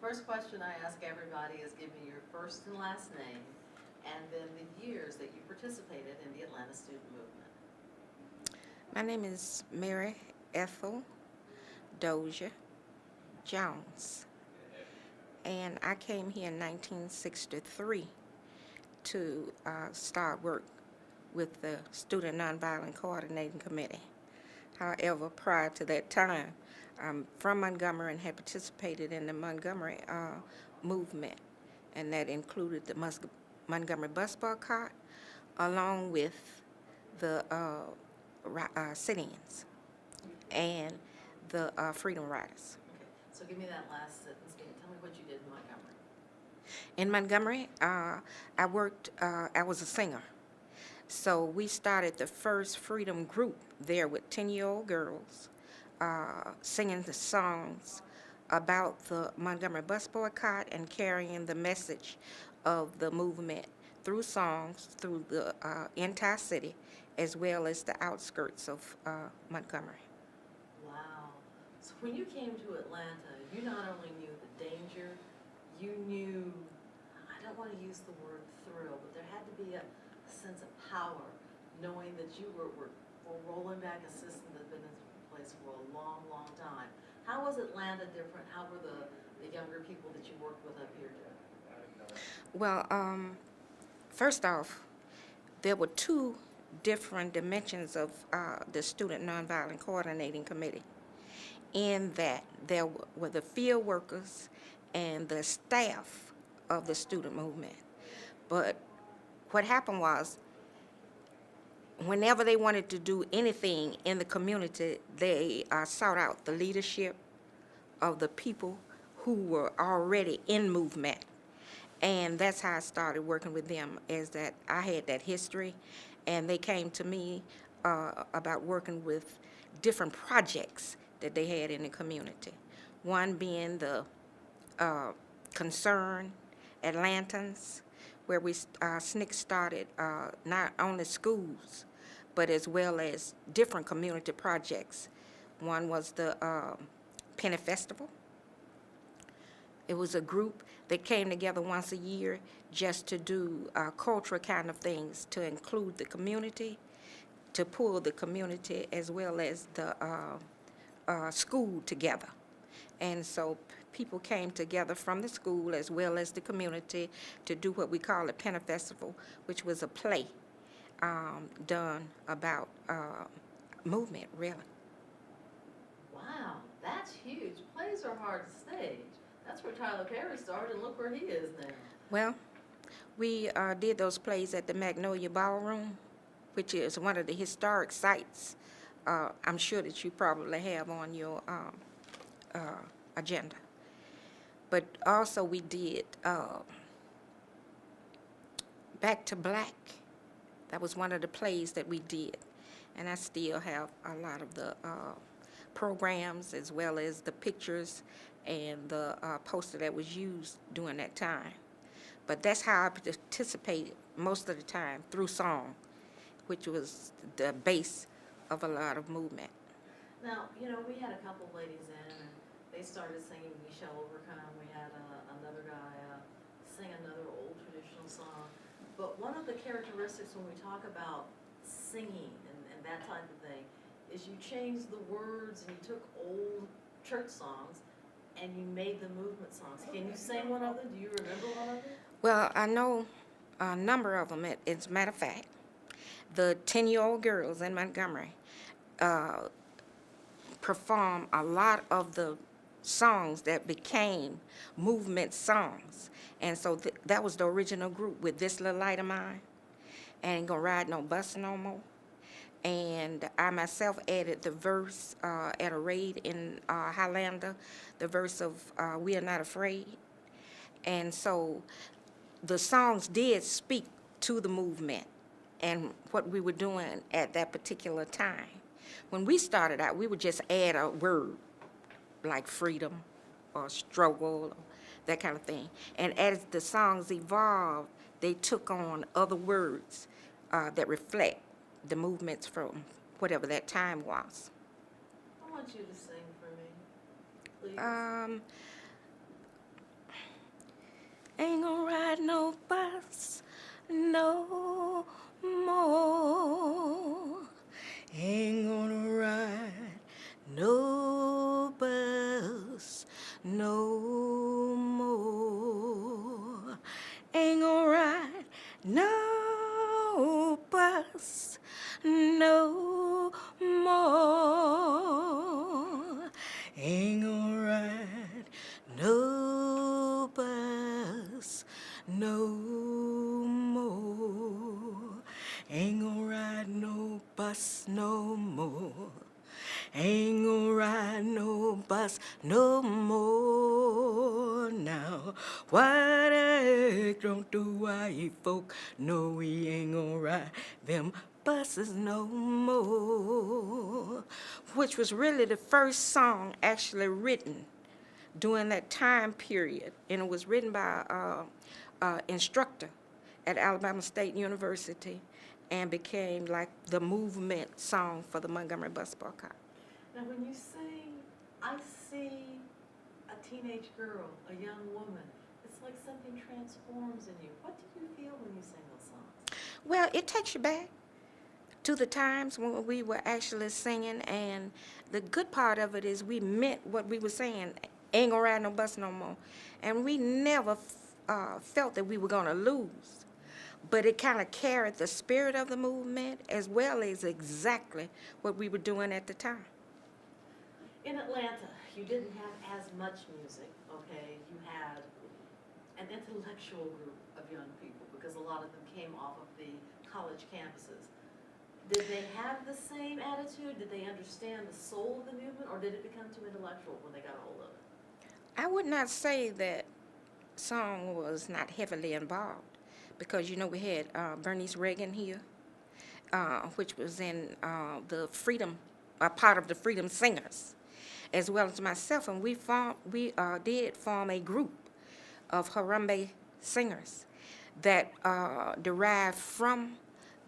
First question I ask everybody is give me your first and last name and then the years that you participated in the Atlanta student movement. My name is Mary Ethel Dozier Jones, and I came here in 1963 to start work with the Student Nonviolent Coordinating Committee. However, prior to that time, I'm from Montgomery and had participated in the Montgomery movement, and that included the Montgomery bus boycott, along with the sit-ins and the Freedom Riders. Okay, so give me that last sentence. Tell me what you did in Montgomery. In Montgomery, I was a singer. So we started the first freedom group there with 10-year-old girls singing the songs about the Montgomery bus boycott and carrying the message of the movement through songs through the entire city as well as the outskirts of Montgomery. Wow. So when you came to Atlanta, you not only knew the danger, you knew, I don't want to use the word thrill, but there had to be a sense of power, knowing that you were rolling back a system that had been in place for a long, long time. How was Atlanta different? How were the younger people that you worked with up here doing? Well, first off, there were two different dimensions of the Student Nonviolent Coordinating Committee, in that there were the field workers and the staff of the student movement. But what happened was, whenever they wanted to do anything in the community, they sought out the leadership of the people who were already in movement. And that's how I started working with them, is that I had that history, and they came to me about working with different projects that they had in the community. One being the Concern Atlantans, where we SNCC started not only schools, but as well as different community projects. One was the Penny Festival. It was a group that came together once a year just to do cultural kind of things, to include the community, to pull the community as well as the school together. And so people came together from the school as well as the community to do what we call a Penny Festival, which was a play done about movement, really. Wow, that's huge. Plays are hard to stage. That's where Tyler Perry started, and look where he is now. Well, we did those plays at the Magnolia Ballroom, which is one of the historic sites I'm sure that you probably have on your agenda. But also we did Back to Black. That was one of the plays that we did. And I still have a lot of the programs as well as the pictures and the poster that was used during that time. But that's how I participated most of the time, through song, which was the base of a lot of movement. Now, we had a couple ladies in, and they started singing We Shall Overcome. We had another guy sing another old traditional song. But one of the characteristics when we talk about singing and that type of thing is you changed the words and you took old church songs and you made the movement songs. Can you sing one of them? Do you remember one of them? Well, I know a number of them. As a matter of fact, the 10-year-old girls in Montgomery perform a lot of the songs that became movement songs. And so that was the original group, with This Little Light of Mine, and Ain't Gonna Ride No Bus No More. And I myself added the verse at a raid in Highlander, the verse of We Are Not Afraid. And so the songs did speak to the movement and what we were doing at that particular time. When we started out, we would just add a word like freedom or struggle, or that kind of thing. And as the songs evolved, they took on other words that reflect the movements from whatever that time was. I want you to sing for me, please. Ain't gonna ride no bus no more. Ain't gonna ride no bus no more. Ain't gonna ride no bus no more. Ain't gonna ride no bus no more. Ain't gonna ride no bus no more. Ain't gonna ride no bus no more now. Why the heck don't the white folk know we ain't gonna ride them buses no more? Which was really the first song actually written during that time period, and it was written by an instructor at Alabama State University and became like the movement song for the Montgomery bus boycott. Now, when you sing, I see a teenage girl, a young woman. It's like something transforms in you. What do you feel when you sing those songs? Well, it takes you back to the times when we were actually singing, and the good part of it is we meant what we were saying. Ain't gonna ride no bus no more. And we never felt that we were gonna lose. But it kind of carried the spirit of the movement as well as exactly what we were doing at the time. In Atlanta, you didn't have as much music, okay? You had an intellectual group of young people because a lot of them came off of the college campuses. Did they have the same attitude? Did they understand the soul of the movement, or did it become too intellectual when they got a hold of it? I would not say that song was not heavily involved because, you know, we had Bernice Reagan here, which was in the Freedom, part of the Freedom Singers, as well as myself, and we did form a group of Harambe singers that derived from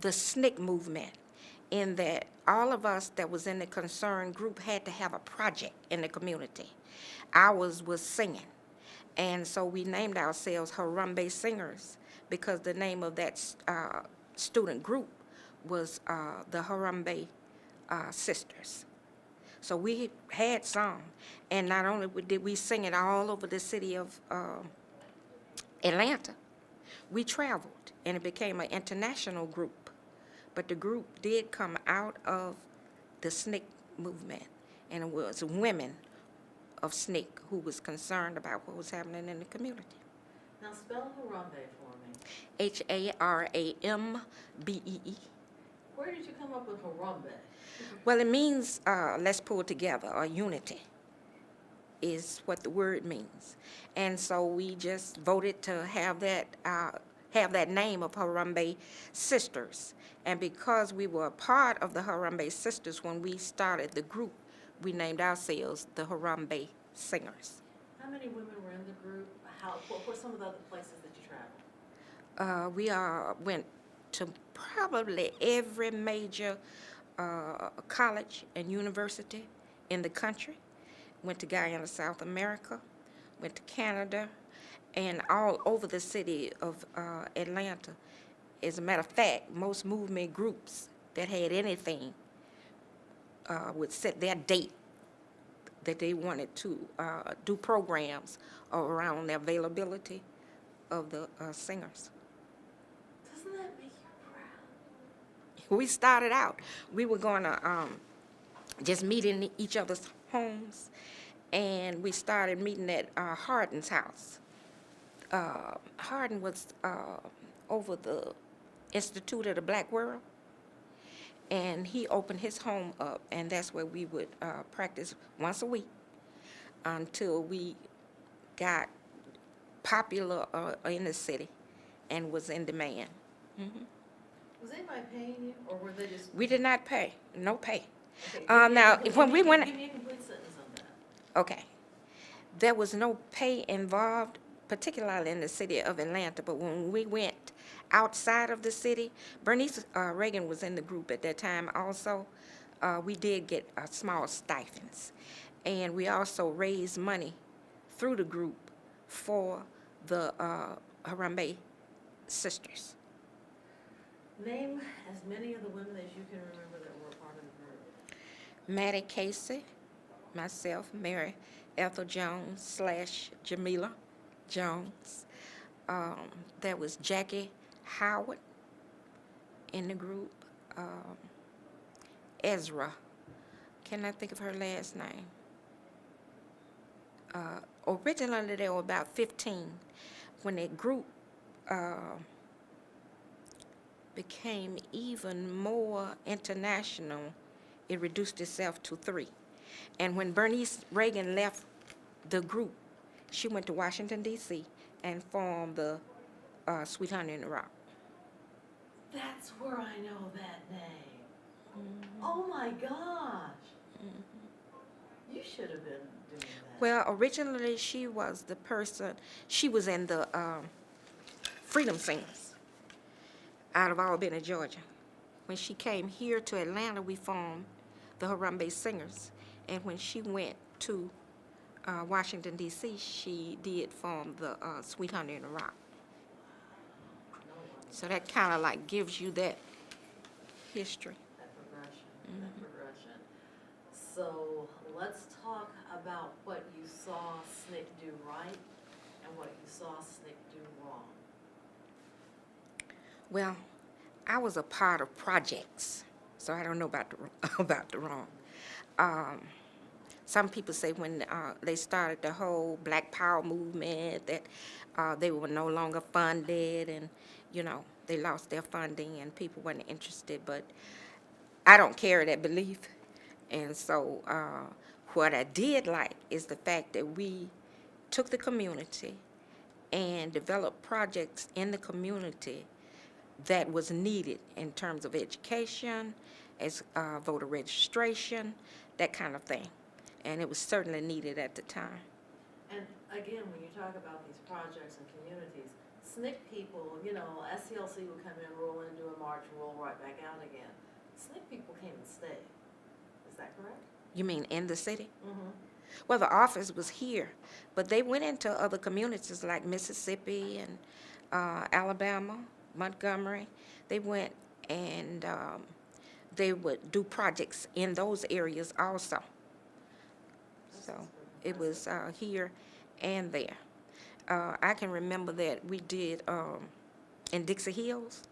the SNCC movement, in that all of us that was in the concerned group had to have a project in the community. Ours was singing, and so we named ourselves Harambe Singers because the name of that student group was the Harambe Sisters. So we had song, and not only did we sing it all over the city of Atlanta, we traveled, and it became an international group. But the group did come out of the SNCC movement, and it was women of SNCC who was concerned about what was happening in the community. Now spell Harambe for me. Harambe. Where did you come up with Harambe? Well, it means let's pull together, or unity is what the word means. And so we just voted to have that name of Harambe Sisters. And because we were a part of the Harambe Sisters when we started the group, we named ourselves the Harambe Singers. How many women were in the group? What were some of the other places that you traveled? We went to probably every major college and university in the country. Went to Guyana, South America, went to Canada, and all over the city of Atlanta. As a matter of fact, most movement groups that had anything would set their date that they wanted to do programs around the availability of the singers. Doesn't that make you proud? We started out, we were going to just meet in each other's homes, and we started meeting at Hardin's house. Hardin was over the Institute of the Black World, and he opened his home up, and that's where we would practice once a week until we got popular in the city and was in demand. Mm-hmm. Was anybody paying you, or were they just? We did not pay, no pay. Okay, Now, when we went, give me a complete sentence on that. okay, there was no pay involved, particularly in the city of Atlanta, but when we went outside of the city, Bernice Reagan was in the group at that time also. We did get small stipends, and we also raised money through the group for the Harambe sisters. Name as many of the women as you can remember that were a part of the group. Maddie Casey, myself, Mary Ethel Jones / Jamila Jones. There was Jackie Howard in the group. Ezra, cannot think of her last name. Originally there were about 15. When the group became even more international, it reduced itself to 3. And when Bernice Reagan left the group, she went to Washington, D.C. and formed the Sweet Honey in the Rock. That's where I know that name. Oh my gosh. You should have been doing that. Well, originally she was the person, she was in the Freedom Singers out of Albany, Georgia. When she came here to Atlanta, we formed the Harambe Singers. And when she went to Washington, D.C., she did form the Sweet Honey in the Rock. So that kind of like gives you that history. That progression. So let's talk about what you saw SNCC do right and what you saw SNCC do wrong. Well, I was a part of projects, so I don't know about the wrong. Some people say when they started the whole Black Power movement that they were no longer funded, and they lost their funding and people weren't interested. But I don't carry that belief, and so what I did like is the fact that we took the community and developed projects in the community that was needed in terms of education, as voter registration, that kind of thing. And it was certainly needed at the time. And again, when you talk about these projects and communities, SNCC people, SCLC would come in, roll in, do a march, and roll right back out again. SNCC people came and stayed. Is that correct? You mean in the city? Mm-hmm. Well, the office was here, but they went into other communities like Mississippi and Alabama, Montgomery. They went and they would do projects in those areas also. So it was here and there. I can remember that we did in Dixie Hills.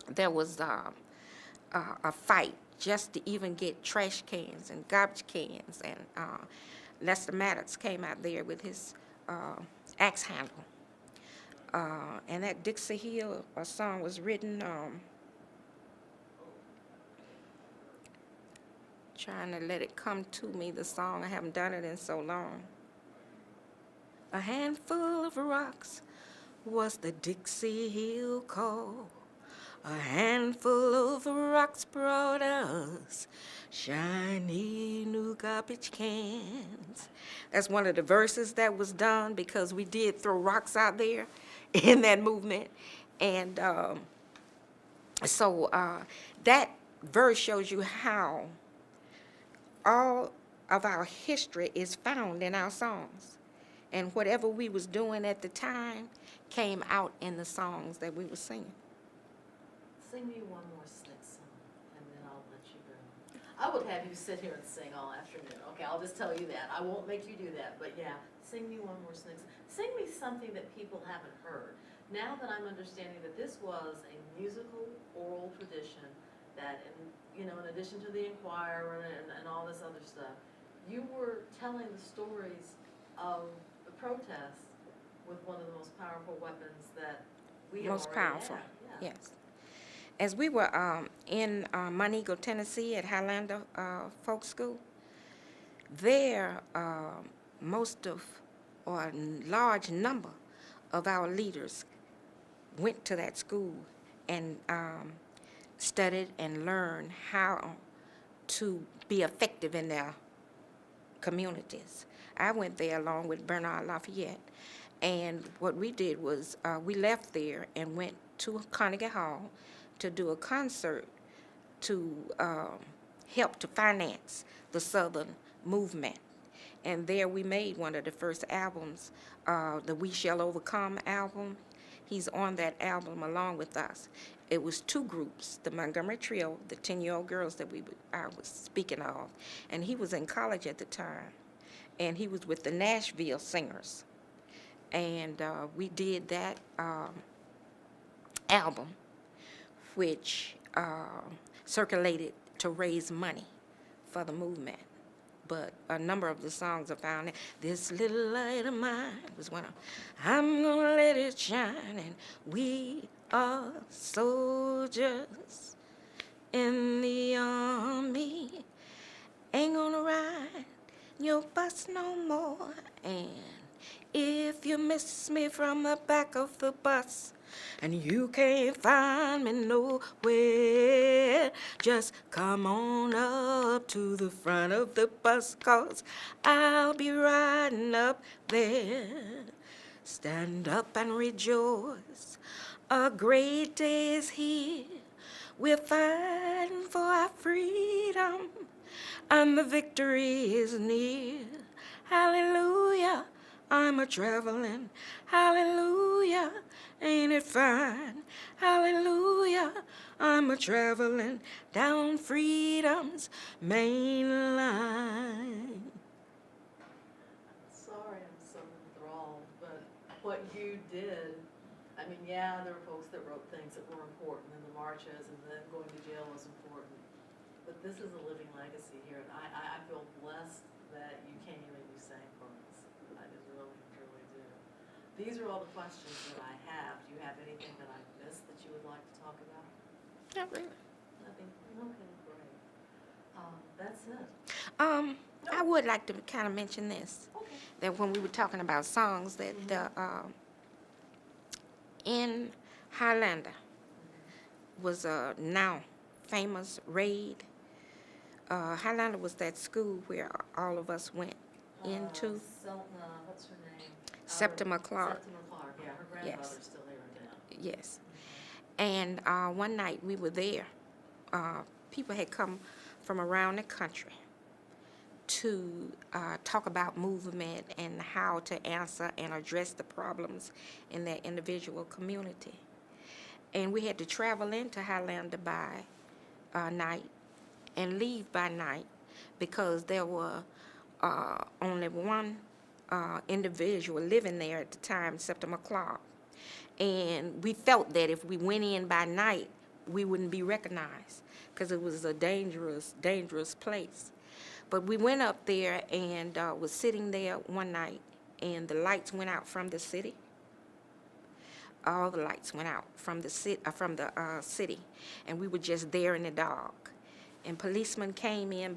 There was a fight just to even get trash cans and garbage cans, and Lester Maddox came out there with his axe handle. And that Dixie Hill song was written, trying to let it come to me, the song. I haven't done it in so long. A handful of rocks was the Dixie Hill call. A handful of rocks brought us shiny new garbage cans. That's one of the verses that was done because we did throw rocks out there in that movement. And so that verse shows you how all of our history is found in our songs. And whatever we was doing at the time came out in the songs that we were singing. Sing me one more SNCC song, and then I'll let you go. I would have you sit here and sing all afternoon. Okay, I'll just tell you that. I won't make you do that, but yeah, sing me one more SNCC. Sing me something that people haven't heard. Now that I'm understanding that this was a musical oral tradition, that in addition to the Inquirer and all this other stuff, you were telling the stories of the protests with one of the most powerful weapons that we have Most already powerful, had. Yeah. yes. As we were in Montego, Tennessee at Highlander Folk School, there most of, or a large number of our leaders went to that school and studied and learned how to be effective in their communities. I went there along with Bernard Lafayette, and what we did was we left there and went to Carnegie Hall to do a concert to help to finance the Southern movement. And there we made one of the first albums, the We Shall Overcome album. He's on that album along with us. It was two groups, the Montgomery Trio, the 10-year-old girls that I was speaking of, and he was in college at the time, and he was with the Nashville Singers. And we did that album, which circulated to raise money for the movement. But a number of the songs are found there. This little light of mine was one of, I'm gonna let it shine, and we are soldiers in the army. Ain't gonna ride your bus no more. And if you miss me from the back of the bus, and you can't find me nowhere, just come on up to the front of the bus, 'cause I'll be riding up there. Stand up and rejoice, a great day is here. We're fighting for our freedom, and the victory is near. Hallelujah, I'm a-traveling, hallelujah, ain't it fine? Hallelujah, I'm a-traveling down freedom's main line. Sorry, I'm so enthralled, but what you did, I mean, yeah, there were folks that wrote things that were important in the marches, and then going to jail was important. But this is a living legacy here, and I feel blessed that you came and you sang for us. I just really, truly do. These are all the questions that I have. Do you have anything that I missed that you would like to talk about? Not really. Nothing? Okay, great. That's it. I would like to kind of mention this, Okay. that when we were talking about songs, that in Highlander was a now famous raid. Highlander was that school where all of us went into. What's her name? Septima Clark. Septima Clark, yeah, her grandmother's still there now. Yes. And one night we were there. People had come from around the country to talk about movement and how to answer and address the problems in their individual community. And we had to travel into Highlander by night and leave by night because there were only one individual living there at the time, Septima Clark. And we felt that if we went in by night, we wouldn't be recognized because it was a dangerous, dangerous place. But we went up there and was sitting there one night, and the lights went out from the city. All the lights went out from the city, and we were just there in the dark. And policemen came in